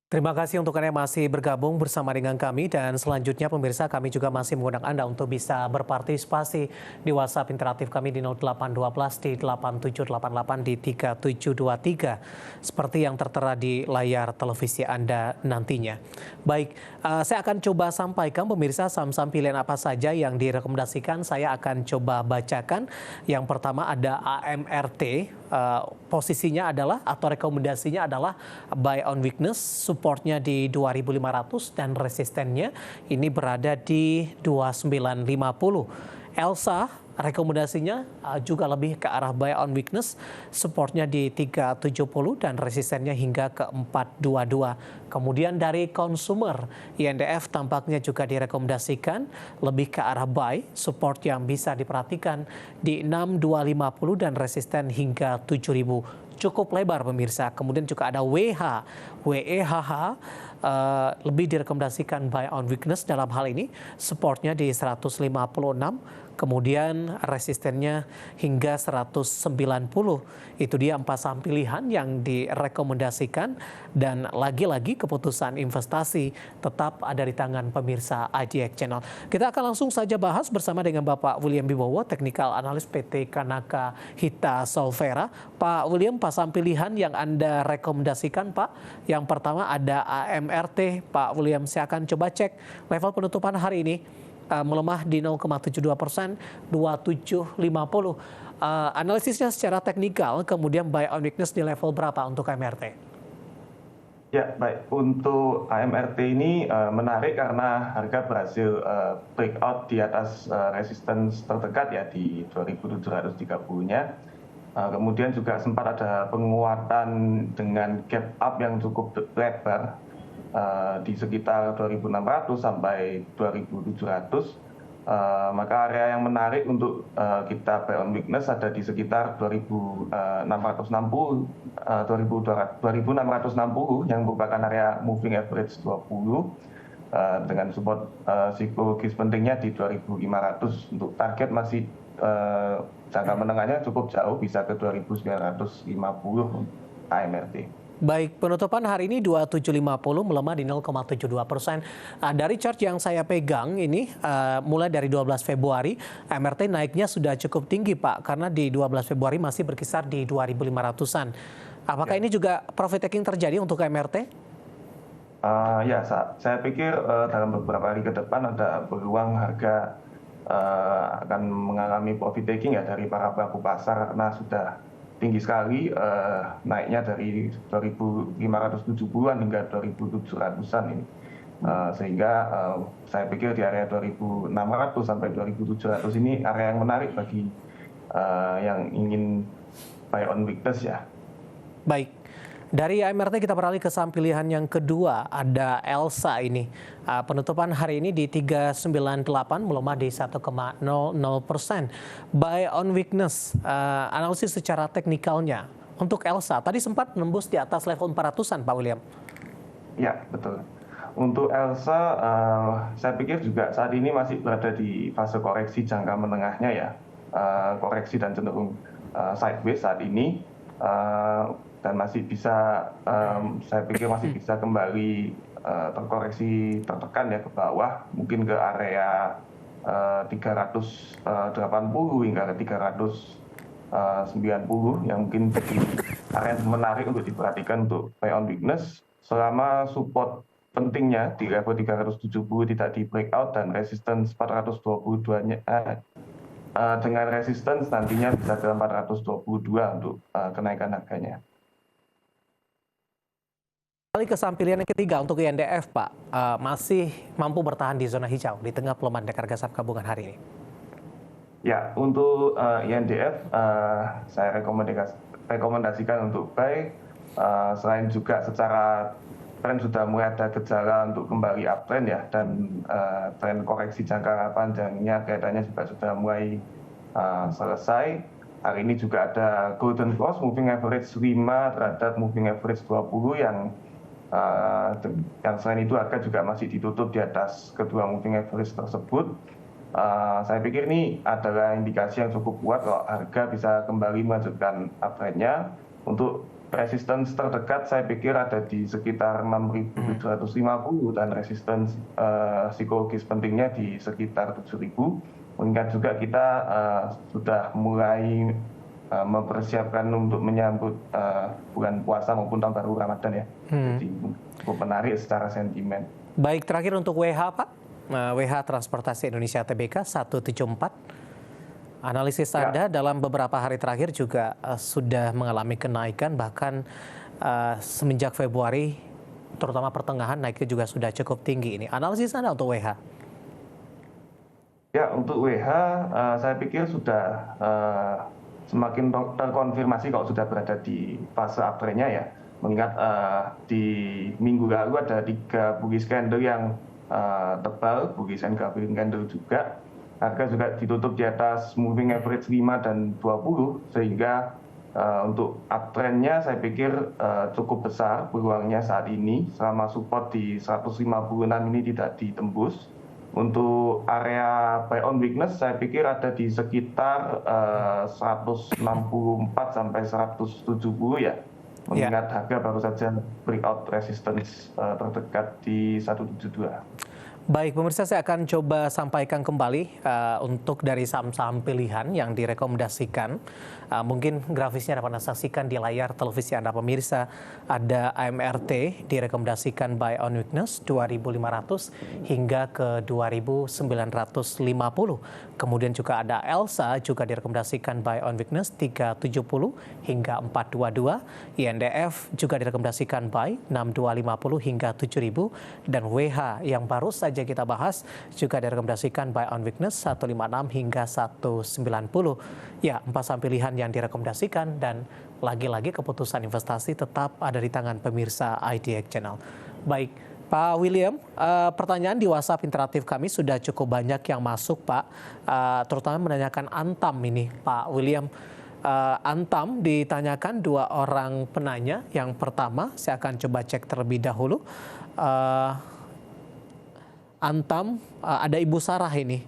Terima kasih untuk Anda yang masih bergabung bersama dengan kami dan selanjutnya pemirsa kami juga masih mengundang Anda untuk bisa berpartisipasi di WhatsApp interaktif kami di 0812 di 8788 di 3723 seperti yang tertera di layar televisi Anda nantinya. Baik, saya akan coba sampaikan pemirsa saham-saham pilihan apa saja yang direkomendasikan, saya akan coba bacakan. Yang pertama ada AMRT, posisinya adalah atau rekomendasinya adalah buy on weakness, supportnya di 2.500 dan resistennya ini berada di 2.950. Elsa rekomendasinya juga lebih ke arah buy on weakness, supportnya di 370 dan resistennya hingga ke 422. Kemudian dari consumer, INDF tampaknya juga direkomendasikan lebih ke arah buy, support yang bisa diperhatikan di 6250 dan resisten hingga 7000. Cukup lebar pemirsa. Kemudian juga ada WEHH, lebih direkomendasikan buy on weakness dalam hal ini, supportnya di 156, kemudian resistennya hingga 190. Itu dia 4 saham pilihan yang direkomendasikan dan lagi-lagi keputusan investasi tetap ada di tangan pemirsa IGX Channel. Kita akan langsung saja bahas bersama dengan Bapak William Wibowo, Technical Analyst PT Kanaka Hita Solvera. Pak William, 4 saham pilihan yang Anda rekomendasikan Pak. Yang pertama ada AMRT. Pak William, saya akan coba cek level penutupan hari ini. Melemah di 0,72%, 2750. Analisisnya secara teknikal, kemudian buy on weakness di level berapa untuk AMRT? Ya, baik. Untuk AMRT ini menarik karena harga berhasil breakout di atas resistance terdekat ya di 2730-nya. Kemudian juga sempat ada penguatan dengan gap up yang cukup lebar di sekitar 2.600 sampai 2.700. Maka area yang menarik untuk kita buy on weakness ada di sekitar 2.660 yang merupakan area moving average 20 dengan support psikologis pentingnya di 2.500. Untuk target masih jangka menengahnya cukup jauh, bisa ke 2.950 AMRT. Baik, penutupan hari ini 2750 melemah di 0,72%. Dari chart yang saya pegang ini mulai dari 12 Februari, MRT naiknya sudah cukup tinggi Pak, karena di 12 Februari masih berkisar di 2.500-an. Apakah ini juga profit taking terjadi untuk MRT? Ya, saya pikir dalam beberapa hari ke depan ada peluang harga akan mengalami profit taking ya dari para pelaku pasar karena sudah tinggi sekali naiknya dari 2.570-an hingga 2.700-an ini. Sehingga saya pikir di area 2.600 sampai 2.700 ini area yang menarik bagi yang ingin buy on weakness ya. Baik. Dari AMRT kita beralih ke saham pilihan yang kedua, ada Elsa ini. Penutupan hari ini di 398 melemah di 1,00%. Buy on weakness, analisis secara teknikalnya. Untuk Elsa, tadi sempat menembus di atas level 400-an Pak William. Ya, betul. Untuk Elsa, saya pikir juga saat ini masih berada di fase koreksi jangka menengahnya ya. Koreksi dan cenderung sideways saat ini. Dan masih bisa, saya pikir masih bisa kembali terkoreksi tertekan ya ke bawah, mungkin ke area 380 hingga ke 390 yang mungkin jadi area yang menarik untuk diperhatikan untuk buy on weakness selama support pentingnya di level 370 tidak di breakout dan resistance 422-nya dengan resistance nantinya bisa ke 422 untuk kenaikan harganya. Kali ke saham pilihan yang ketiga untuk INDF Pak, masih mampu bertahan di zona hijau di tengah pelemahan harga saham gabungan hari ini. Ya, untuk INDF saya rekomendasikan untuk buy, selain juga secara tren sudah mulai ada gejala untuk kembali uptrend ya, dan tren koreksi jangka panjangnya kelihatannya juga sudah mulai selesai. Hari ini juga ada golden cross moving average 5 terhadap moving average 20 yang selain itu harga juga masih ditutup di atas kedua moving average tersebut. Saya pikir ini adalah indikasi yang cukup kuat kalau harga bisa kembali melanjutkan uptrendnya. Untuk resistance terdekat saya pikir ada di sekitar 6.750 dan resistance psikologis pentingnya di sekitar 7.000. Mengingat juga kita sudah mulai mempersiapkan untuk menyambut bulan puasa maupun tahun baru Ramadan ya. Jadi cukup menarik secara sentimen. Baik, terakhir untuk WH Pak, WH Transportasi Indonesia Tbk 174. Analisis Anda dalam beberapa hari terakhir juga sudah mengalami kenaikan, bahkan semenjak Februari, terutama pertengahan naiknya juga sudah cukup tinggi ini. Analisis Anda untuk WH? Ya, untuk WH saya pikir sudah semakin terkonfirmasi kalau sudah berada di fase uptrendnya ya. Mengingat di minggu lalu ada 3 bullish candle yang tebal, bullish and gathering candle juga. Harga juga ditutup di atas moving average 5 dan 20, sehingga untuk uptrendnya saya pikir cukup besar peluangnya saat ini, selama support di 156 ini tidak ditembus. Untuk area buy on weakness saya pikir ada di sekitar 164 sampai 170 ya. Mengingat harga baru saja breakout resistance terdekat di 172. Baik, pemirsa, saya akan coba sampaikan kembali untuk dari saham-saham pilihan yang direkomendasikan. Mungkin grafisnya dapat Anda saksikan di layar televisi Anda pemirsa. Ada AMRT direkomendasikan buy on weakness 2.500 hingga ke 2.950. Kemudian juga ada ELSA juga direkomendasikan buy on weakness 370 hingga 422. INDF juga direkomendasikan buy 6250 hingga 7.000. Dan WH yang baru saja kita bahas juga direkomendasikan buy on weakness 156 hingga 190. Ya, 4 saham pilihan yang direkomendasikan, dan lagi-lagi keputusan investasi tetap ada di tangan pemirsa IDX Channel. Baik, Pak William, pertanyaan di WhatsApp interaktif kami sudah cukup banyak yang masuk, Pak. Terutama menanyakan Antam ini, Pak William. Antam ditanyakan 2 orang penanya. Yang pertama, saya akan coba cek terlebih dahulu. Antam, ada Ibu Sarah ini.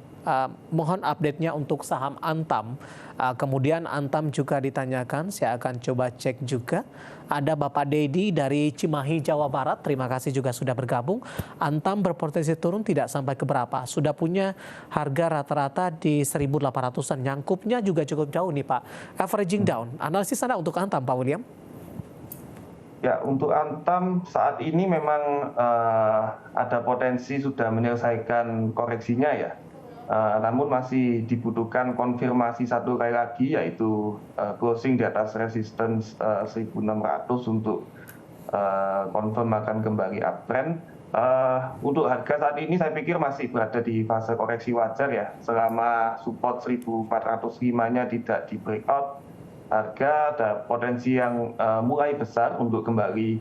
Mohon update-nya untuk saham Antam. Kemudian Antam juga ditanyakan, saya akan coba cek juga. Ada Bapak Dedi dari Cimahi, Jawa Barat. Terima kasih juga sudah bergabung. Antam berpotensi turun tidak sampai ke berapa. Sudah punya harga rata-rata di 1.800-an. Nyangkupnya juga cukup jauh nih Pak. Averaging down. Analisis Anda untuk Antam, Pak William? Ya, untuk Antam saat ini memang ada potensi sudah menyelesaikan koreksinya ya. Namun masih dibutuhkan konfirmasi satu kali lagi, yaitu closing di atas resistance 1.600 untuk confirm akan kembali uptrend. Untuk harga saat ini saya pikir masih berada di fase koreksi wajar ya. Selama support 1.405-nya tidak di breakout, harga ada potensi yang mulai besar untuk kembali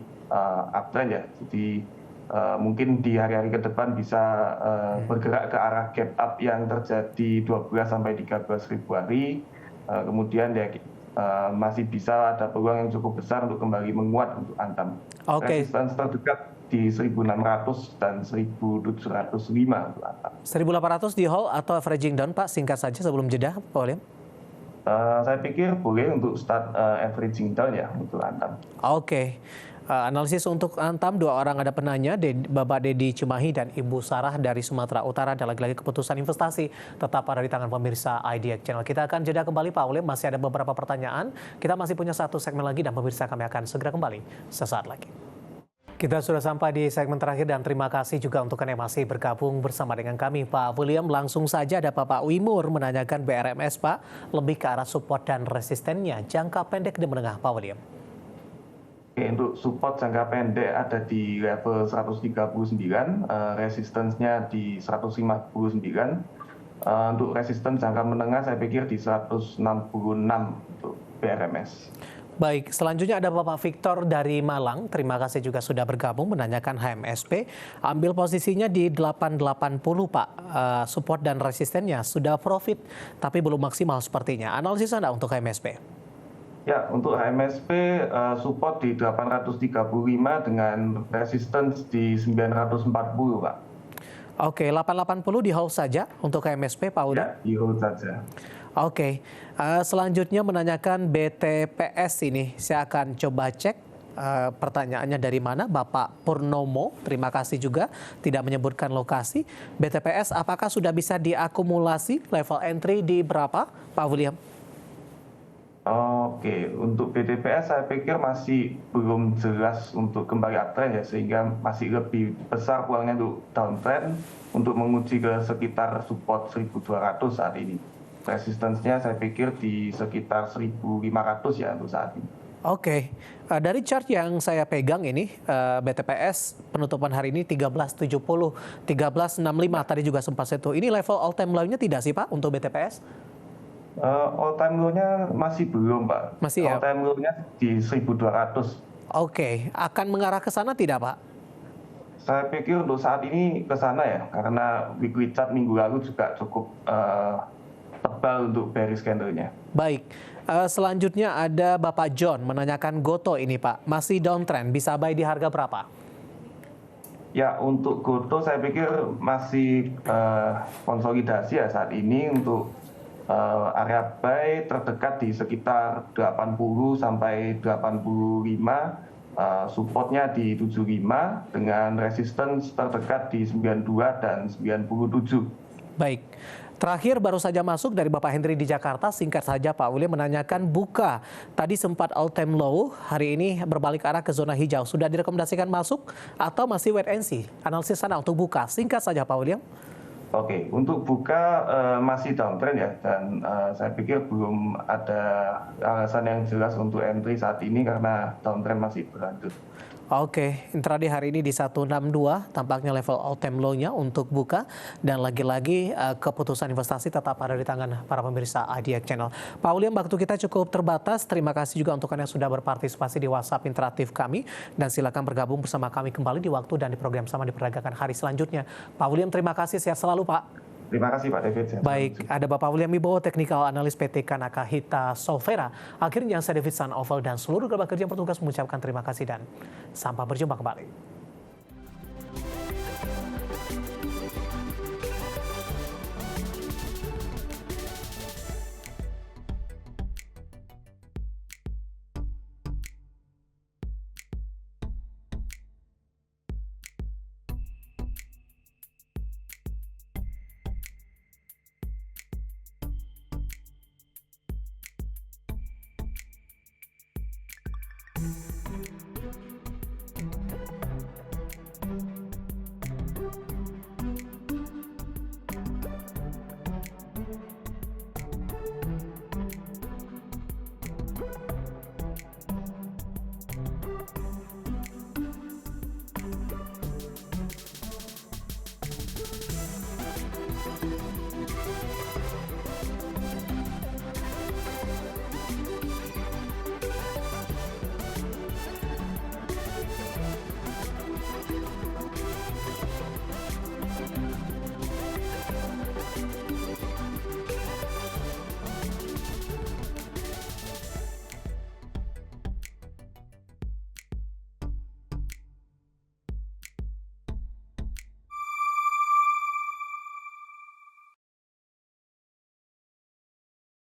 uptrend ya. Jadi mungkin di hari-hari ke depan bisa bergerak ke arah gap up yang terjadi 12 sampai 13 Februari. Kemudian ya masih bisa ada peluang yang cukup besar untuk kembali menguat untuk Antam. Resistance terdekat di 1.600 dan 1.705 untuk Antam. 1.800 di hold atau averaging down, Pak? Singkat saja sebelum jeda, Pak William. Saya pikir boleh untuk start averaging down ya untuk Antam. Analisis untuk Antam, 2 orang ada penanya, Bapak Dedi Cimahi dan Ibu Sarah dari Sumatera Utara. Dan lagi-lagi keputusan investasi tetap ada di tangan pemirsa IDX Channel. Kita akan jeda kembali Pak William, masih ada beberapa pertanyaan. Kita masih punya 1 segmen lagi dan pemirsa kami akan segera kembali sesaat lagi. Kita sudah sampai di segmen terakhir dan terima kasih juga untuk Anda yang masih bergabung bersama dengan kami. Pak William, langsung saja ada Bapak Wimur menanyakan BRMS Pak, lebih ke arah support dan resistennya jangka pendek dan menengah, Pak William. Untuk support jangka pendek ada di level 139, resistance-nya di 159. Untuk resistance jangka menengah saya pikir di 166 untuk BRMS. Baik, selanjutnya ada Bapak Victor dari Malang. Terima kasih juga sudah bergabung menanyakan HMSP. Ambil posisinya di 880 Pak. Support dan resistennya sudah profit tapi belum maksimal sepertinya. Analisis Anda untuk HMSP? Ya, untuk HMSP support di 835 dengan resistance di 940 Pak. Oke, 880 di hold saja untuk HMSP Pak Uda? Ya, di hold saja. Oke, selanjutnya menanyakan BTPS ini. Saya akan coba cek pertanyaannya dari mana. Bapak Purnomo, terima kasih juga tidak menyebutkan lokasi. BTPS apakah sudah bisa diakumulasi level entry di berapa, Pak William? Oke, untuk BTPS saya pikir masih belum jelas untuk kembali uptrend ya, sehingga masih lebih besar peluangnya untuk downtrend untuk menguji ke sekitar support 1.200 saat ini. Resistance-nya saya pikir di sekitar 1.500 ya untuk saat ini. Oke, dari chart yang saya pegang ini, BTPS penutupan hari ini 13.70, 13.65 tadi juga sempat sentuh. Ini level all time low-nya tidak sih Pak untuk BTPS? All time low-nya masih belum, Pak. Masih ya? All time low-nya di 1.200. Oke, akan mengarah ke sana tidak Pak? Saya pikir untuk saat ini ke sana ya, karena weekly chart minggu lalu juga cukup tebal untuk bearish candle-nya. Baik, selanjutnya ada Bapak John menanyakan Goto ini Pak, masih downtrend, bisa buy di harga berapa? Ya, untuk Goto saya pikir masih konsolidasi ya saat ini untuk area buy terdekat di sekitar 80 sampai 85, supportnya di 75 dengan resistance terdekat di 92 dan 97. Baik, terakhir baru saja masuk dari Bapak Henry di Jakarta, singkat saja Pak William menanyakan buka. Tadi sempat all time low, hari ini berbalik arah ke zona hijau. Sudah direkomendasikan masuk atau masih wait and see? Analisis sana untuk buka, singkat saja Pak William. Oke, untuk buka masih downtrend ya, dan saya pikir belum ada alasan yang jelas untuk entry saat ini karena downtrend masih berlanjut. Oke, intraday hari ini di 162, tampaknya level all time low-nya untuk buka. Dan lagi-lagi keputusan investasi tetap ada di tangan para pemirsa IDX Channel. Pak William, waktu kita cukup terbatas. Terima kasih juga untuk Anda yang sudah berpartisipasi di WhatsApp interaktif kami. Dan silakan bergabung bersama kami kembali di waktu dan di program Sama Diperdagangkan hari selanjutnya. Pak William, terima kasih. Sehat selalu, Pak. Terima kasih Pak David. Baik, ada Bapak William Wibowo, Technical Analis PT Kanaka Hita Solvera. Akhirnya saya David San Oval dan seluruh kerabat kerja yang bertugas mengucapkan terima kasih dan sampai berjumpa kembali.